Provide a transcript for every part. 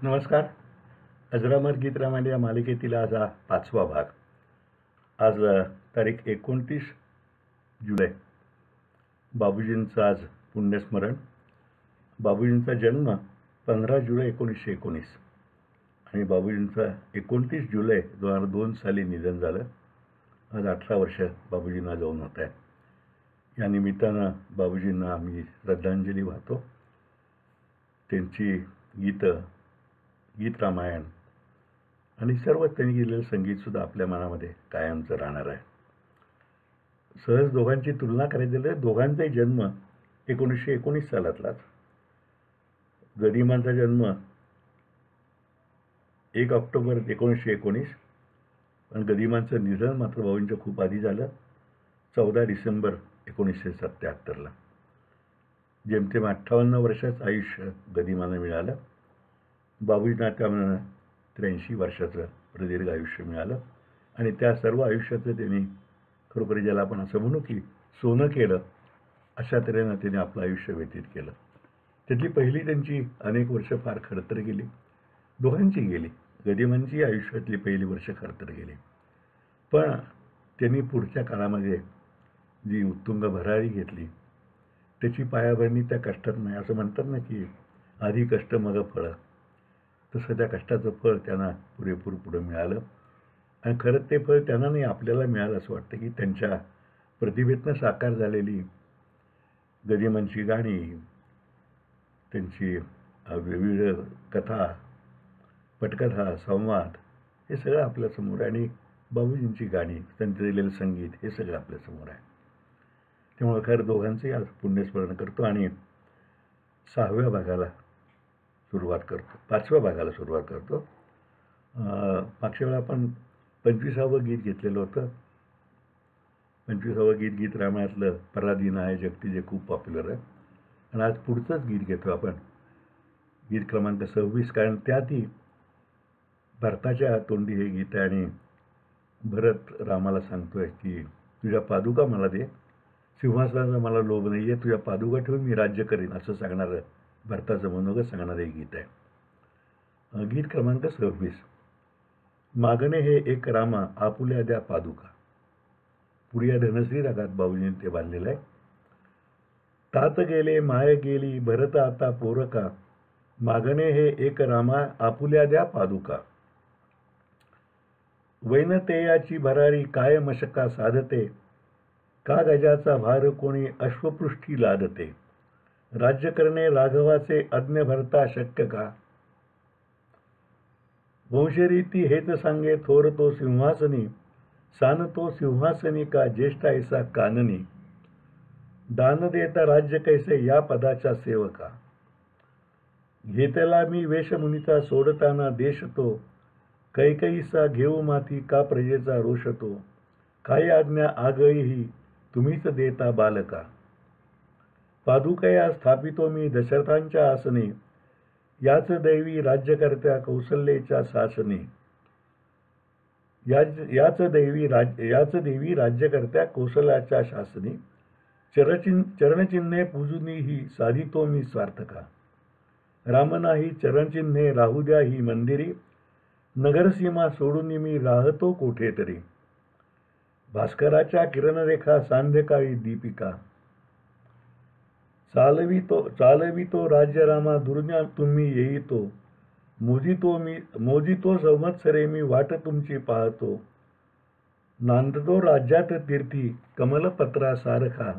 नमस्कार. अजरामर गीत रामायण या मालिकेतील आज हा 5वा भाग. आज तारीख 29 जुलै. बाबूजींचं आज पुण्यस्मरण. बाबूजींचा जन्म 15 जुलै 1919 आणि बाबूजींचा 29 जुलै 2002 साली निधन झालं. आज 18 वर्ष बाबूजींना जाऊन होत आहे. या निमित्तानं बाबूजींना आम्ही श्रद्धांजली वाहतो. त्यांची गीत रामायण आणि सर्व त्यांनी केलेलं संगीतसुद्धा आपल्या मनामध्ये कायमचं राहणार आहे. सहज दोघांची तुलना करायची तर दोघांचाही जन्म 1919 सालातलाच. गदिमांचा जन्म 1 ऑक्टोबर 1919, पण गदिमांचं निधन मात्र बाबूंच्या खूप आधी झालं, 14 डिसेंबर 1977ला. जेमतेम 58 वर्षाचं आयुष्य गदिमांना मिळालं. बाबूजींना त्यामुळे 83 वर्षाचं प्रदीर्घ आयुष्य मिळालं आणि त्या सर्व आयुष्याचं त्यांनी खरोखर ज्याला आपण असं म्हणू की सोनं केलं, अशा तऱ्हेनं त्यांनी आपलं आयुष्य व्यतीत केलं. त्यातली पहिली त्यांची अनेक वर्ष फार खडतर गेली. दोघांची गेली. गदिमांची आयुष्यातली पहिली वर्ष खडतर गेली, पण त्यांनी पुढच्या काळामध्ये जी उत्तुंग भरारी घेतली त्याची पायाभरणी त्या कष्टात नाही. असं म्हणतात ना की आधी कष्ट मग फळं, तसं त्या कष्टाचं फळ त्यांना पुरेपूर पुढं मिळालं. आणि खरं ते फळ त्यांना नाही, आपल्याला मिळालं असं वाटतं की त्यांच्या प्रतिभेतनं साकार झालेली गदिमांची गाणी, त्यांची विविध कथा, पटकथा, संवाद हे सगळं आपल्यासमोर आहे. आणि बाबूजींची गाणी, त्यांचं दिलेलं संगीत हे सगळं आपल्यासमोर आहे. त्यामुळे खरं दोघांचंही आज पुण्यस्मरण करतो आणि 6व्या भागाला सुरुवात करतो, 5व्या भागाला सुरुवात करतो. मागच्या वेळा आपण 25वं गीत घेतलेलं होतं. 25वं गीत रामायणातलं पराधीन आहे जगती, जे खूप पॉप्युलर आहे. आणि आज पुढचंच गीत घेतो आपण, गीत क्रमांक 26, कारण त्यातही भरताच्या तोंडी हे गीत आहे. आणि भरत रामाला सांगतोय की तुझ्या पादुका मला दे, सिंहासनाचा मला लोभ नाही आहे, तुझ्या पादुका ठेवून मी राज्य करीन, असं सांगणारं भरताचं मनोगत सांगणारं हे गीत आहे. गीत क्रमांक 26. मागणे हे एक रामा आपुल्या द्या पादुका. पुढे धनश्री रागात बाबूजींनी ते बांधलेलं आहे. तात गेले माय गेली भरत आता पोरका, मागणे हे एक रामा आपुल्या द्या पादुका. वैनतेयाची भरारी काय मशका साधते, का गजाचा भार कोणी अश्वपृष्ठी लादते. राज्य करणे राघवाचे अज्ञ भरता शक्य का, वंशरीती हेच सांगे थोर तो सिंहासनी, सान तो सिंहासनी का ज्येष्ठ ऐसा काननी. दान देता राज्य कैसे या पदाच्या सेवका, घेतला मी वेशमुनीचा सोडताना देश तो, कैकईसा घेऊ माथी का प्रजेचा रोष तो. काय आज्ञा आगळीही तुम्हीच देता बालका, पादुकया स्थापितो मी दशरथांच्या आसनी. याच दैवी राज्यकर्त्या कौसल्याच्या शासनी, याच देवी राज्यकर्त्या कौशल्याच्या शासनी. चरणचिन्हे पूजुनी ही साधितो मी स्वार्थका, राम नाही चरणचिन्हे राहू द्या ही मंदिरी. नगरसीमा सोडून मी राहतो कोठेतरी, भास्कराच्या किरणरेखा सांध्यकाळी दीपिका. चालवितो राज्य रामा दुर्ज्ञा तुम्ही येईतो, मोजितो संवत्सरे मी वाट तुमची पाहतो. नांदतो राज्यात तीर्थी कमलपत्रा सारखा,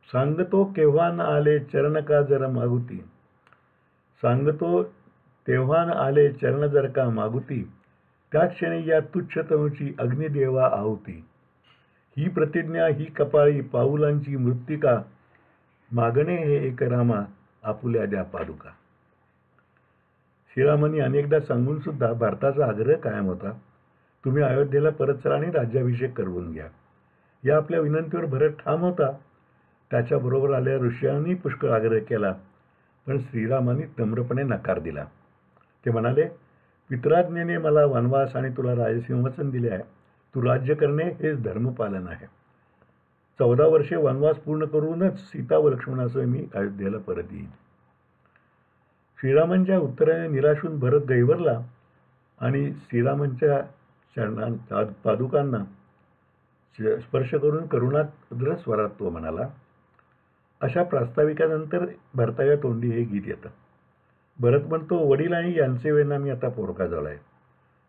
सांगतो केव्हा न आले चरण का जर मागुती. सांगतो तेव्हा न आले चरण जर का मागुती, त्या क्षणी या तुच्छ तनुची अग्निदेवा आहुती. ही प्रतिज्ञा ही कपाळी पाऊलांची मृत्तिका, मागणे हे एक रामा आपुल्या द्या पादुका. श्रीरामांनी अनेकदा सांगून सुद्धा भारताचा आग्रह कायम होता, तुम्ही अयोध्येला परत चला आणि राज्याभिषेक करवून घ्या. या आपल्या विनंतीवर भरत ठाम होता. त्याच्याबरोबर आलेल्या ऋषींनी पुष्कळ आग्रह केला, पण श्रीरामांनी नम्रपणे नकार दिला. ते म्हणाले, पितराज्ञेने मला वनवास आणि तुला राजसिंहासन दिले आहे, तू राज्य करणे हेच धर्मपालन आहे. 14 वर्षे वनवास पूर्ण करूनच सीता व लक्ष्मणासह मी अयोध्येला परत येईन. श्रीरामांच्या उत्तराने निराशून भरत गैवरला आणि श्रीरामांच्या पादुकांना स्पर्श करून करुणाद्र स्वरात तो म्हणाला. अशा प्रास्ताविकानंतर भरताच्या तोंडी हे गीत येतं. भरत म्हणतो, वडील आणि यांचे वेळेला मी आता पोरका झालाय.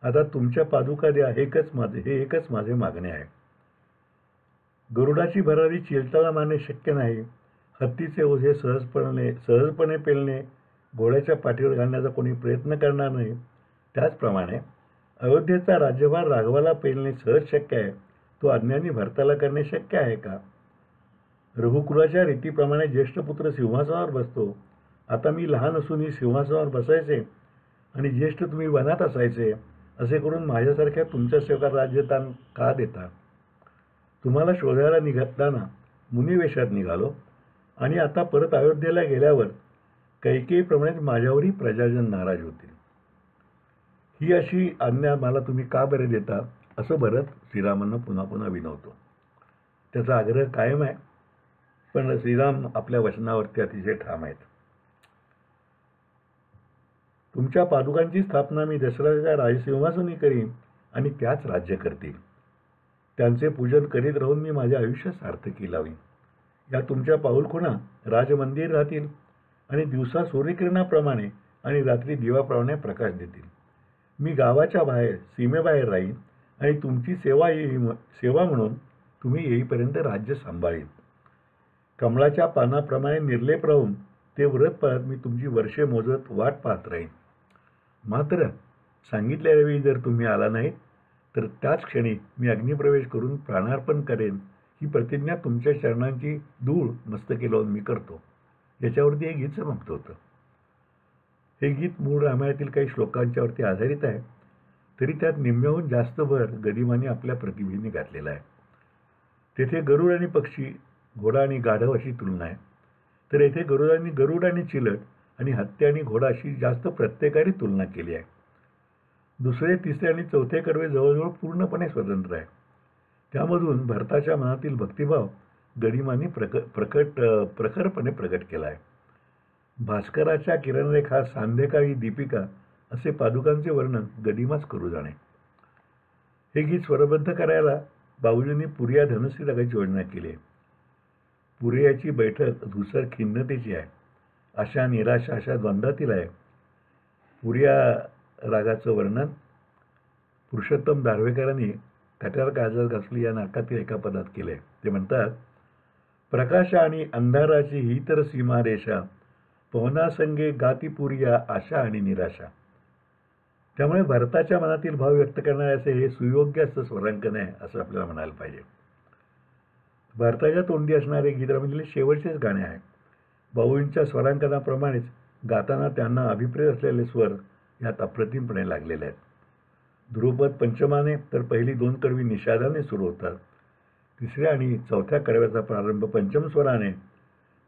आता तुमच्या पादुका द्या, हे एकच माझे मागणे आहे. गरुडाची भरारी चिलटाला मारणे शक्य नाही. हत्तीचे ओझे सहजपणे पेलणे घोड्याच्या पाठीवर घालण्याचा कोणी प्रयत्न करणार नाही. त्याचप्रमाणे अयोध्येचा राज्यभार राघवाला पेलणे सहज शक्य आहे. तो अज्ञानी भरताला करणे शक्य आहे का? रघुकुलाच्या रीतीप्रमाणे ज्येष्ठ पुत्र सिंहासनावर बसतो. आता मी लहान असूनही सिंहासनावर बसायचे आणि ज्येष्ठ तुम्ही वनात असायचे. असे करून माझ्यासारख्या तुमच्या सेवकाला राज्यदान का देता? तुम्हाला शोधायला निघताना मुनिवेशात निघालो आणि आता परत अयोध्येला गेल्यावर कैकेयीप्रमाणेच माझ्यावरही प्रजाजन नाराज होतील. ही अशी आज्ञा मला तुम्ही का बरे देता? असं भरत श्रीरामांना पुन्हा पुन्हा विनवतो. त्याचा आग्रह कायम आहे, पण श्रीराम आपल्या वचनावरती अतिशय ठाम आहेत. तुमच्या पादुकांची स्थापना मी दशरथाच्या राजसिंहासनी करीन आणि त्याच राज्य करतील. त्यांचे पूजन करीत राहून मी माझे आयुष्य सार्थकी लावीन. या तुमच्या पाऊलखुणा राजमंदिर राहतील आणि दिवसा सूर्यकिरणाप्रमाणे आणि रात्री दिवाप्रमाणे प्रकाश देतील. मी गावाच्या बाहेर सीमेबाहेर राहीन आणि तुमची सेवा म्हणून तुम्ही येईपर्यंत राज्य सांभाळीन. कमळाच्या पानाप्रमाणे निर्लेप राहून ते व्रत पाळत मी तुमची वर्षे मोजत वाट पाहत राहीन. मात्र सांगितलेल्या वेळी जर तुम्ही आला नाही तर त्याच क्षणी मी अग्निप्रवेश करून प्राणार्पण करेन. ही प्रतिज्ञा तुमच्या चरणांची धूळ मस्तकी लावून मी करतो. याच्यावरती हे गीत समाप्त होतं. हे गीत मूळ रामायणातील काही श्लोकांच्यावरती आधारित आहे, तरी त्यात निम्म्याहून जास्त भर गदिमाने आपल्या प्रतिभेने घातलेला आहे. तेथे गरुड आणि पक्षी, घोडा आणि गाढव अशी तुलना आहे, तर येथे गरुड आणि चिलट आणि हत्ती आणि घोडा अशी जास्त प्रत्येकारी तुलना केली आहे. दुसरे, तिसरे आणि चौथे कडवे जवळजवळ पूर्णपणे स्वतंत्र आहे. त्यामधून भरताच्या मनातील भक्तिभाव गदिमाने प्रखरपणे प्रकट केला आहे. भास्कराच्या किरणरेखा, सांध्यकाळी दीपिका असे पादुकांचे वर्णन गदिमाच करू जाणे. हे गीत स्वरबद्ध करायला बाबूजींनी पुरिया धनुश्री रागाची योजना केली आहे. पुरियाची बैठक धुसर खिन्नतेची आहे. आशा निराशा अशा द्वंद्वातील आहे. पुरिया रागाचं वर्णन पुरुषोत्तम दार्वेकरांनी कट्यार काजल घासली या नाटकातील एका पदात केले. ते म्हणतात, प्रकाश आणि अंधाराची ही तर सीमारेषा, पवनासंगे गाती पुरिया आशा आणि निराशा. त्यामुळे भरताच्या मनातील भाव व्यक्त करणारे असे हे सुयोग्य असं स्वरांकन आहे असं आपल्याला म्हणायला पाहिजे. भरताच्या तोंडी असणारे गीतरामांतले शेवटचेच गाणे आहे. बाबूंच्या स्वरांकनाप्रमाणेच गाताना त्यांना अभिप्रेत असलेले स्वर यात अप्रतिमपणे लागलेले आहेत. ध्रुपद पंचमाने तर पहिली 2 कडवी निषादाने सुरू होतात. तिसऱ्या आणि चौथ्या कडव्याचा प्रारंभ पंचम स्वराने,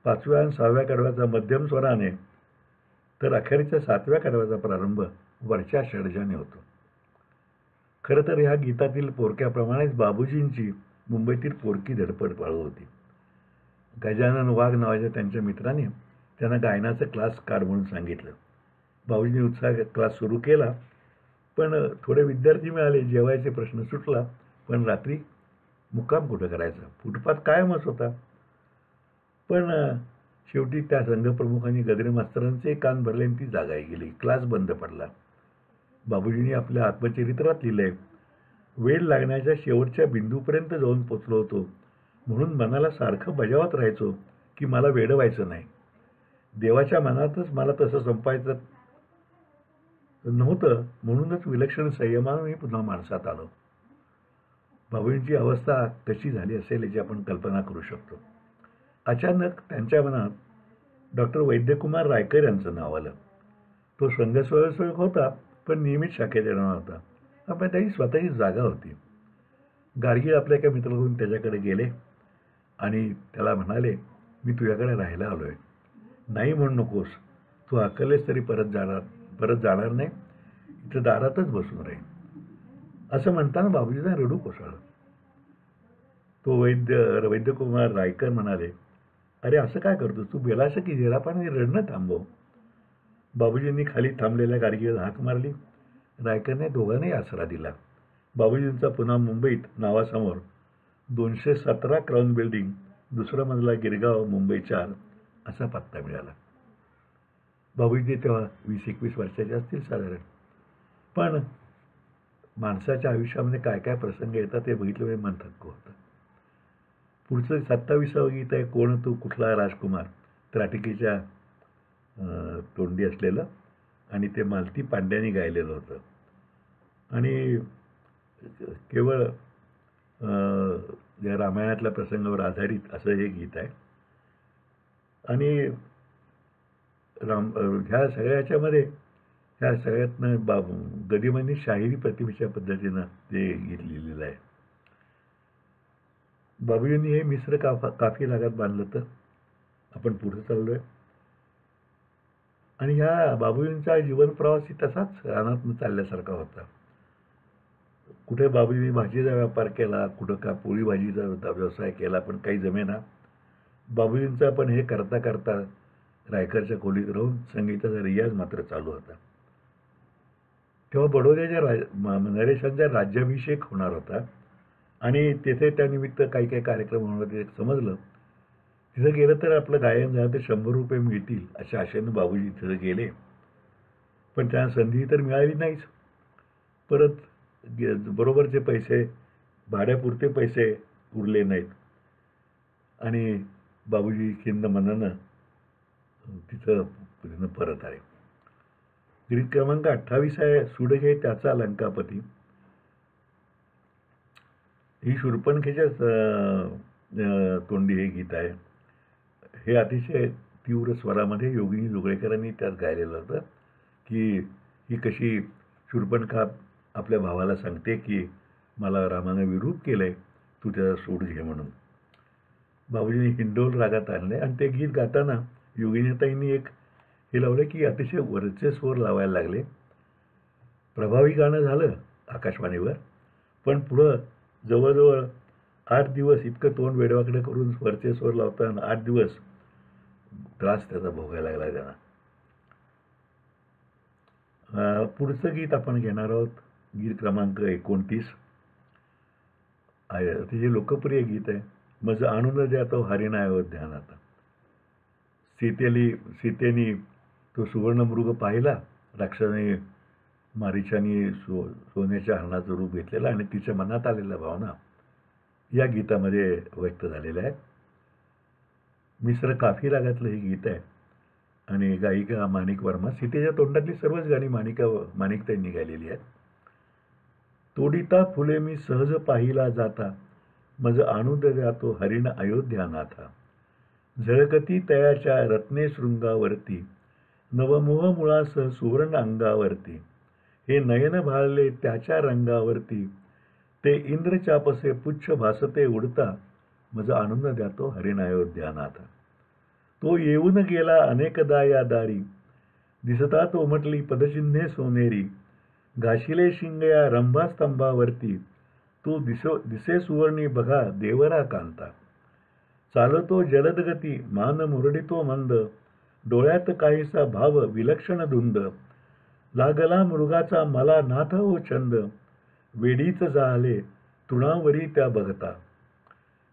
5व्या आणि 6व्या कडव्याचा मध्यम स्वराने, तर अखेरच्या 7व्या कडव्याचा प्रारंभ वरच्या षड्जाने होतो. खरं तर ह्या गीतातील पोरक्याप्रमाणेच बाबूजींची मुंबईतील पोरकी धडपड चालू होती. गजानन वाघ नावाच्या त्यांच्या मित्राने त्यांना गायनाचा क्लास काढ म्हणून सांगितलं. बाबूजींनी उत्साह क्लास सुरू केला, पण थोडे विद्यार्थी मिळाले. जेवायचे प्रश्न सुटला, पण रात्री मुक्काम कुठं करायचा? फुटपाथ कायमच होता. पण शेवटी त्या संघप्रमुखांनी गद्रे मास्तरांचे कान भरले आणि ती जागाही गेली. क्लास बंद पडला. बाबूजींनी आपल्या आत्मचरित्रात लिहिलंय, वेळ लागण्याच्या शेवटच्या बिंदूपर्यंत जाऊन पोचलो होतो, म्हणून मनाला सारखं बजावत राहायचो की मला वेडं व्हायचं नाही. देवाच्या मनातच मला तसं संपायचं नव्हतं, म्हणूनच विलक्षण संयमाने मी पुन्हा माणसात आलो. बाबूंची अवस्था कशी झाली असेल याची आपण कल्पना करू शकतो. अचानक त्यांच्या मनात डॉक्टर वैद्यकुमार रायकर यांचं नाव आलं. तो संघस्वयंसेवक होता, पण नियमित शाखेत येणार होता. पण त्याची स्वतःची जागा होती. गाडगीळ आपल्या एका मित्राकडून त्याच्याकडे गेले आणि त्याला म्हणाले, मी तुझ्याकडे राहायला आलो आहे. नाही म्हणू नकोस, तू अकलेस तरी परत जाणार नाही, इथं दारातच बसून राहील. असं म्हणताना बाबूजींना रडू कोसळलं. तो वैद्यकुमार रायकर म्हणाले, अरे असं काय करतो तू? बेलास की झेरापाने रडणं थांबव. बाबूजींनी खाली थांबलेल्या गाडगेला हाक मारली. रायकरने दोघांनाही आसरा दिला. बाबूजींचा पुन्हा मुंबईत नावासमोर 217 क्राऊन बिल्डिंग, दुसरा मजला, गिरगाव, मुंबई 4 असा पत्ता मिळाला. बाबूजी तेव्हा 20-21 वर्षाचे असतील साधारण. पण माणसाच्या आयुष्यामध्ये काय काय प्रसंग येतात ते बघितलं म्हणजे मन थक्क होतं. पुढचं 27वं गीत आहे, कोण तू कुठला राजकुमार, त्राटिकेच्या तोंडी असलेलं, आणि ते मालती पांड्याने गायलेलं होतं. आणि केवळ या रामायणातल्या प्रसंगावर आधारित असं हे गीत आहे. आणि ह्या सगळ्याच्यामध्ये ह्या सगळ्यातनं गदिमांनी शाहिरी प्रतिभेच्या पद्धतीनं ते गीत लिहिलेलं आहे. बाबूजींनी हे मिश्र काफी रागात बांधलं. तर आपण पुढे चाललोय. आणि ह्या बाबूजींचा जीवनप्रवासही तसाच रानातनं चालल्यासारखा होता. कुठे बाबूजींनी भाजीचा व्यापार केला, कुठं का पोळी भाजीचा व्यवसाय केला, पण काही जमेना. बाबूजींचा पण हे करता करता रायकरच्या खोलीत राहून संगीताचा रियाज मात्र चालू होता. तेव्हा बडोद्याच्या नरेशांचा राज्याभिषेक होणार होता आणि तेथे त्यानिमित्त काही काही कार्यक्रम होणार होते. समजलं तिथं गेलं तर आपलं गायन झालं तर 100 रुपये मिळतील अशा आशेनं बाबूजी तिथं गेले. पण त्या संधी तर मिळाली नाहीच. परत बरोबरचे पैसे, भाड्यापुरते पैसे उरले नाहीत आणि बाबूजी खिन्न मनानं तिथं परत आले. गीत क्रमांक 28 आहे, सुडघे त्याचा लंकापती. ही शूर्पणखेच्याच तोंडी हे गीत आहे. हे अतिशय तीव्र स्वरामध्ये योगिनी जोगळेकरांनी त्यात गायलेलं होतं की ही कशी शूर्पणखा आपल्या भावाला सांगते की मला रामानं विरूप केलंय, तू त्याचा सूड घे म्हणून. बाबूजींनी हिंडोल रागात आणले आणि ते गीत गाताना योगिनीताईंनी एक हे लावलं की अतिशय वरचे स्वर लावायला लागले. प्रभावी गाणं झालं आकाशवाणीवर, पण पुढं जवळजवळ 8 दिवस इतकं तोंड वेडवाकडे करून वरचे स्वर लावताना 8 दिवस त्रास त्याचा भोगायला लागला त्यांना. पुढचं गीत आपण घेणार आहोत, गीत क्रमांक 29. अतिशय लोकप्रिय गीत आहे. मज आणून द्या तो हरिण अयोध्यानाथ. सीतेनी तो सुवर्णमृग पाहिला, राक्षसाने मारीचानी सोन्याच्या हरणाचं रूप घेतलेलं आणि तिच्या मनात आलेल्या भावना या गीतामध्ये व्यक्त झालेल्या आहेत. मिश्र काफी रागातलं हे गीत आहे आणि गायिका माणिक वर्मा. सीतेच्या तोंडातली सर्वच गाणी माणिकताईंनी गायलेली आहेत. तोडिता फुले मी सहज पाहिला जाता, मज आणून द्या तो हरिण अयोध्यानाथा. झळकती तयाच्या रत्ने शृंगावरती, नवमोह मुळासह सुवर्ण अंगावरती. हे नयन भाळले त्याच्या रंगावरती, ते इंद्र चापसे पुच्छ भासते उडता, मज आणून द्या तो हरिण अयोध्यानाथा. तो येऊन गेला अनेकदा या दारी, दिसता तो उमटली पदचिन्हे सोनेरी. घाशिले शिंग या रंभास्तंभावरती, तू दिसे सुवर्णी बघा देवरा कांता. चालतो जलदगती मान मुरडितो मंद, डोळ्यात काहीसा भाव विलक्षण धुंद. लागला मृगाचा मला नाथ ओ छंद, वेडीच झाले तृणावरी त्या बघता.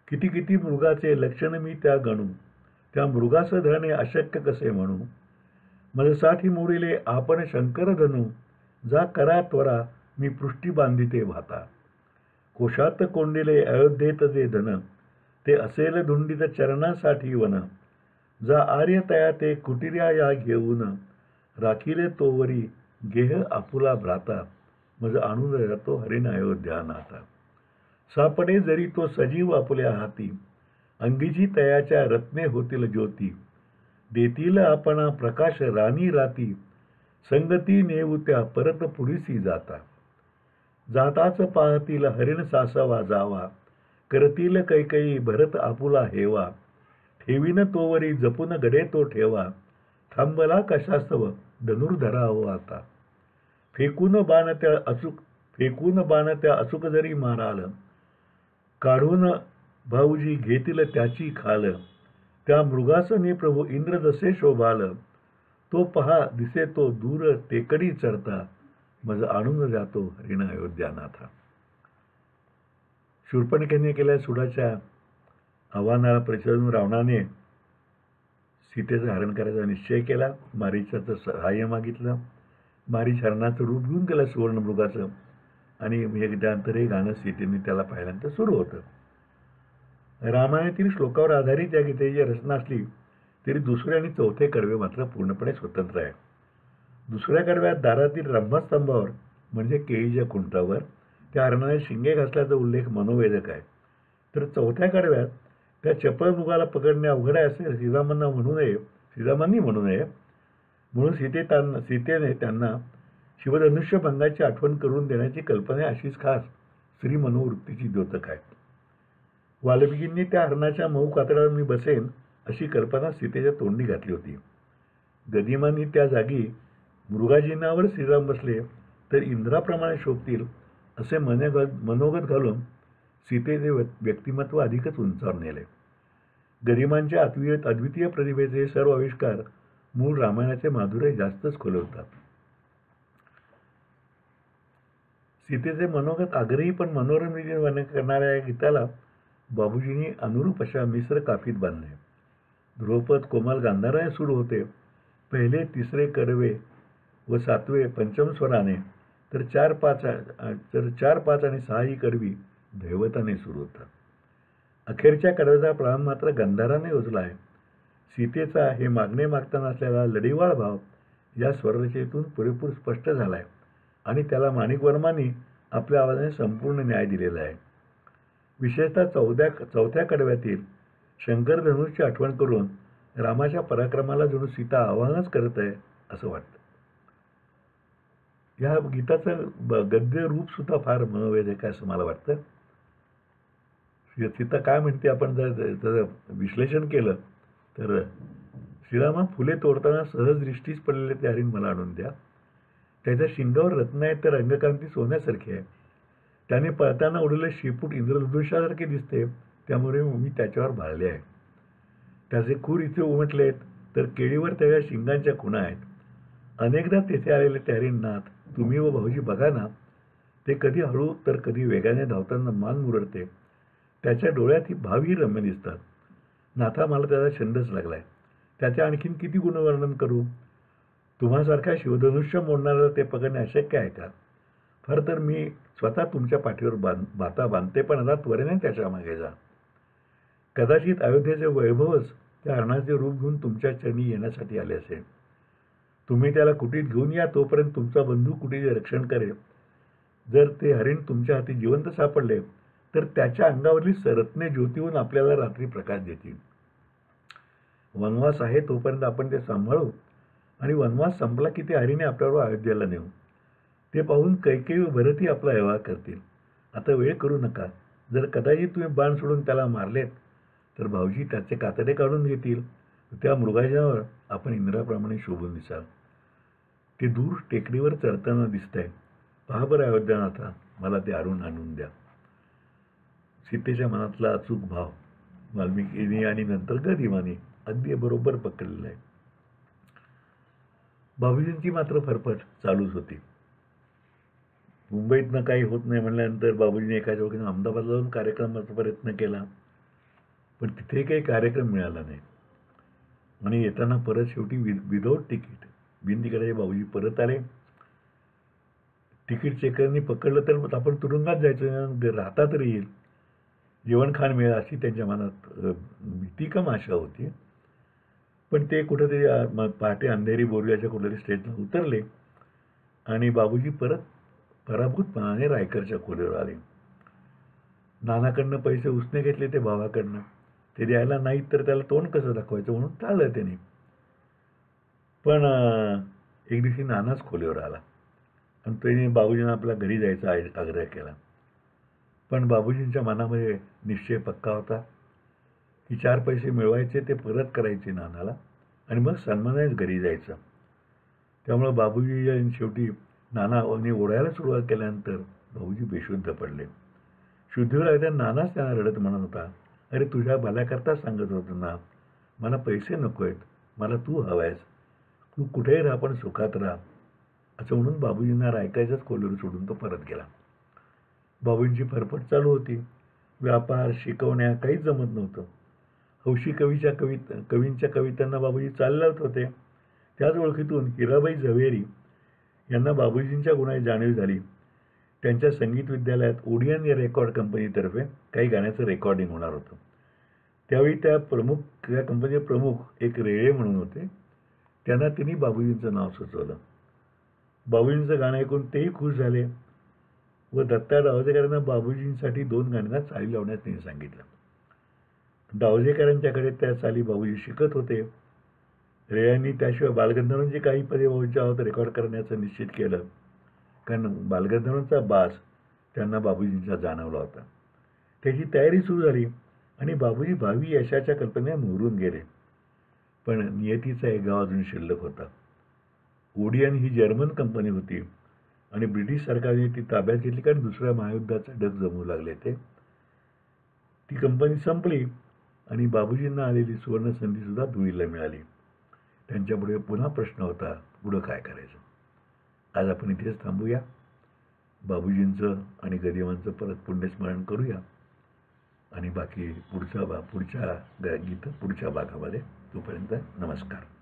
किती किती मृगाचे लक्षण मी त्या गणू, त्या मृगास धरणे अशक्य कसे म्हणू. मजसाठी मोडिले आपण शंकर धनू, जा करा त्वरा मी पृष्ठी बांधिते भाता. कोशात कोंडिले अयोध्येत जे धन, ते असेल धुंडीत चरणासाठी वन. जा आर्य तया ते कुटिर्या या घेऊन, राखिले तोवरी गेह आपुला भ्राता. मज आणून जातो हरिण अयोध्यानाथा. सापडे जरी तो सजीव आपुल्या हाती, अंगीची तयाच्या रत्ने होतील ज्योती. देतील आपणा प्रकाश राणी राती, संगती नेऊ त्या परत पुढीसी जाता. जाताच पाहतील हरिण सासवा जावा, करतील कैकई भरत आपुला हेवा. ठेवीन तोवरी जपून गडे तो ठेवा, थांबला कशास्तव धनुर्धरा हो आता. फेकून बाण त्या अचूक जरी माराल, काढून भाऊजी घेतील त्याची खाल. त्या मृगासने प्रभू इंद्र जसे शोभाल, तो पहा दिसे तो दूर टेकडी चढता, मज आणून जातो हरिण अयोध्यानाथा. शूर्पणखेने केल्या सुडाच्या आव्हानाला प्रतिसाद रावणाने सीतेचं हरण करायचा निश्चय केला. मारीचाचं सहाय्य मागितलं. मारीच हरणाचं रूप घेऊन गेला सुवर्णमृगाचं, आणि त्यानंतर हे गाणं सीतेने त्याला पाहिल्यानंतर सुरू होतं. रामायणातील श्लोकावर आधारित या गीतेची रचना असली तरी दुसरे आणि चौथे कडवे मात्र पूर्णपणे स्वतंत्र आहे. दुसऱ्या कडव्यात दारातील रंभास्तंभावर म्हणजे केळीच्या खुंटावर त्या हरणाने शिंगे घासल्याचा उल्लेख मनोवेदक आहे. तर चौथ्या कडव्यात त्या चपळ मृगाला पकडणे अवघड आहे असे श्रीरामांनी म्हणू नये म्हणून सीतेने त्यांना शिवधनुष्य भंगाची आठवण करून देण्याची कल्पना अशीच खास स्त्री मनोवृत्तीची द्योतक आहे. वाल्मिकींनी त्या हरणाच्या मऊ कातडावर मी बसेन अशी कल्पना सीतेच्या तोंडी घातली होती. गदिमांनी त्या जागी मृगाजिनावर श्रीराम बसले तर इंद्राप्रमाणे शोभतील असे मनोगत घालून सीतेचे व्यक्तिमत्व अधिकच उंचावर नेले. गदिमांच्या अद्वितीय प्रतिभेचे सर्व आविष्कार मूळ रामायणाचे माधुर्य जास्तच खुलवतात. सीतेचे मनोगत आग्रही पण मनोरम रीतीने वर्णन करणाऱ्या या गीताला बाबूजींनी अनुरूप अशा मिश्र काफीत बांधले. ध्रुवपद कोमल गांधाराने सुरू होते. पहिले तिसरे कडवे व सातवे पंचम स्वराने, तर 4-5 आणि 6 ही कडवी दैवताने सुरू होतात. अखेरच्या कडव्याचा प्रारंभ मात्र गंधाराने योजला आहे. सीतेचा हे मागणे मागताना असलेला लढीवाळ भाव या स्वररचनेतून पुरेपूर स्पष्ट झाला आहे आणि त्याला माणिकवर्मांनी आपल्या आवाजाने संपूर्ण न्याय दिलेला आहे. विशेषतः चौथ्या कडव्यातील शंकर धनुषची आठवण करून रामाच्या पराक्रमाला जणू सीता आवाहनच करत आहे असं वाटतं. या गीताचं गद्य रूप सुद्धा फार मनोवेदक आहे असं मला वाटतं. सीता काय म्हणते आपण जर त्याचं विश्लेषण केलं तर, श्रीरामा फुले तोडताना सहज दृष्टीस पडलेले ते हरिण मला आणून द्या. त्याच्या शिंगावर रत्न आहेत तर रंगकांती सोन्यासारखी आहे. त्याने पळताना उडलेले शेपूट इंद्रधनुष्यासारखे दिसते, त्यामुळे मी त्याच्यावर भाळले आहे. त्याचे खूर इथे उमटलेत तर केळीवर त्याच्या शिंगांच्या खुणा आहेत. अनेकदा तेथे आलेले ते हरिणनाथ तुम्ही व भाऊजी बघा ना. ते कधी हळू तर कधी वेगाने धावताना मान मुरडते. त्याच्या डोळ्यात ही भावी रम्य दिसतात. नाथा मला त्याचा छंदच लागलाय. त्याच्या आणखीन किती गुणवर्णन करू. तुम्हासारख्या शिवधनुष्य मोडणाऱ्याला ते पकडणे अशक्य आहे का. फार तर मी स्वतः तुमच्या पाठीवर बाता बांधते, पण आता त्वरेने त्याच्या मागे जा. कदाचित अयोध्येचे वैभवच त्या हरणाचे रूप घेऊन तुमच्या चरणी येण्यासाठी आले असेल. तुम्ही त्याला कुटीत घेऊन या, तोपर्यंत तुमचा बंधू कुटीचे रक्षण करेल. जर ते हरिण तुमच्या हाती जिवंत सापडले तर त्याच्या अंगावरील रत्ने ज्योतीहून आपल्याला रात्री प्रकाश देतील. वनवास आहे तोपर्यंत आपण ते सांभाळू आणि वनवास संपला की ते हरिणे आपल्याबरोबर अयोध्येला नेऊ. ते पाहून कैकेयी व भरतही आपला व्यवहार करतील. आता वेळ करू नका. जर कदाचित तुम्ही बाण सोडून त्याला मारलेत तर भाऊजी त्याचे कातडे काढून घेतील. त्या मृगाजनावर आपण इंद्राप्रमाणे शोभून दिसाल. ते दूर टेकडीवर चढताना दिसतंय. पहा बरं अयोध्यानाथा, मला ते आणून द्या. सीतेच्या मनातला अचूक भाव वाल्मिकीने आणि नंतर गदिमाने अगदी बरोबर पकडलेला आहे. बाबूजींची मात्र फरफट चालूच होती. मुंबईतनं काही होत नाही म्हणल्यानंतर बाबूजीने एखाद्या वगैरे अहमदाबादला जाऊन कार्यक्रमाचा प्रयत्न केला, पण तिथे काही कार्यक्रम मिळाला नाही. आणि येताना परत शेवटी विदाऊट तिकीट बिनतिकिटाचे बाबूजी परत आले. तिकीट चेकरनी पकडलं तर आपण तुरुंगात जायचं, राहता तरी येईल, जेवणखाण मिळेल अशी त्यांच्या मनात भीती कम आशा होती. पण ते कुठेतरी पहाटे अंधेरी बोरियाच्या कुठेतरी स्टेजला उतरले आणि बाबूजी परत पराभूतपणाने रायकरच्या खोलीवर आले. नानाकडनं पैसे उसने घेतले ते भावाकडनं. ते द्यायला नाहीत तर त्याला तोंड कसं दाखवायचं म्हणून टाळलं त्याने. पण एक दिवशी नानाच खोलीवर आला आणि त्याने बाबूजींना आपल्या घरी जायचा आग्रह केला. पण बाबूजींच्या मनामध्ये निश्चय पक्का होता की 4 पैसे मिळवायचे, ते परत करायचे नानाला आणि मग सन्मानानेच घरी जायचं. त्यामुळे बाबूजी शेवटी नानाने ओढायला सुरुवात केल्यानंतर बाबूजी बेशुद्ध पडले. शुद्धीवर आल्या नानाच त्यांना रडत म्हणत होता, अरे तुझ्या भल्याकरता सांगत होतो ना, मला पैसे नको आहेत, मला तू हवायस. तू कुठेही राहा पण सुखात राहा असं म्हणून बाबूजींना रायकायचंच कोल्हेर सोडून तो परत गेला. बाबूंची फरफट चालू होती. व्यापार शिकवण्या काहीच जमत नव्हतं. हौशी कवींच्या कवितांना बाबूजी चाल लावत होते. त्याच ओळखीतून हिराबाई झवेरी यांना बाबूजींच्या गुणाची जाणीव झाली. त्यांच्या संगीत विद्यालयात ओडियन या रेकॉर्ड कंपनीतर्फे काही गाण्याचं रेकॉर्डिंग होणार होतं. त्यावेळी त्या कंपनीचे प्रमुख एक रेळे म्हणून होते. त्यांना त्यांनी बाबूजींचं नाव सुचवलं. बाबूजींचं गाणं ऐकून तेही खुश झाले व दत्ता डावजेकरांना बाबूजींसाठी 2 गाण्यांना चाली लावण्यास त्यांनी सांगितलं. डावजेकरांच्याकडे त्या चाली बाबूजी शिकत होते. रेळ्यांनी त्याशिवाय बालगंधर्वांची काही पदे बाबूंच्या आवाजात रेकॉर्ड करण्याचं निश्चित केलं, कारण बालगंधर्वांचा बास त्यांना बाबूजींचा जाणवला होता. त्याची तयारी सुरू झाली आणि बाबूजी भावी यशाच्या कल्पनेने मोहरून गेले. पण नियतीचा एक गाव अजून शिल्लक होता. ओडियन ही जर्मन कंपनी होती आणि ब्रिटिश सरकारने ती ताब्यात घेतली, कारण दुसऱ्या महायुद्धाचा डग जमू लागले ते. ती कंपनी संपली आणि बाबूजींना आलेली सुवर्ण संधीसुद्धा धुळीला मिळाली. त्यांच्यापुढे पुन्हा प्रश्न होता, पुढं काय करायचं. आज आपण इथेच थांबूया. बाबूजींचं आणि गदिमांचं परत पुण्यस्मरण करूया आणि बाकी पुढच्या भागामध्ये. तोपर्यंत नमस्कार.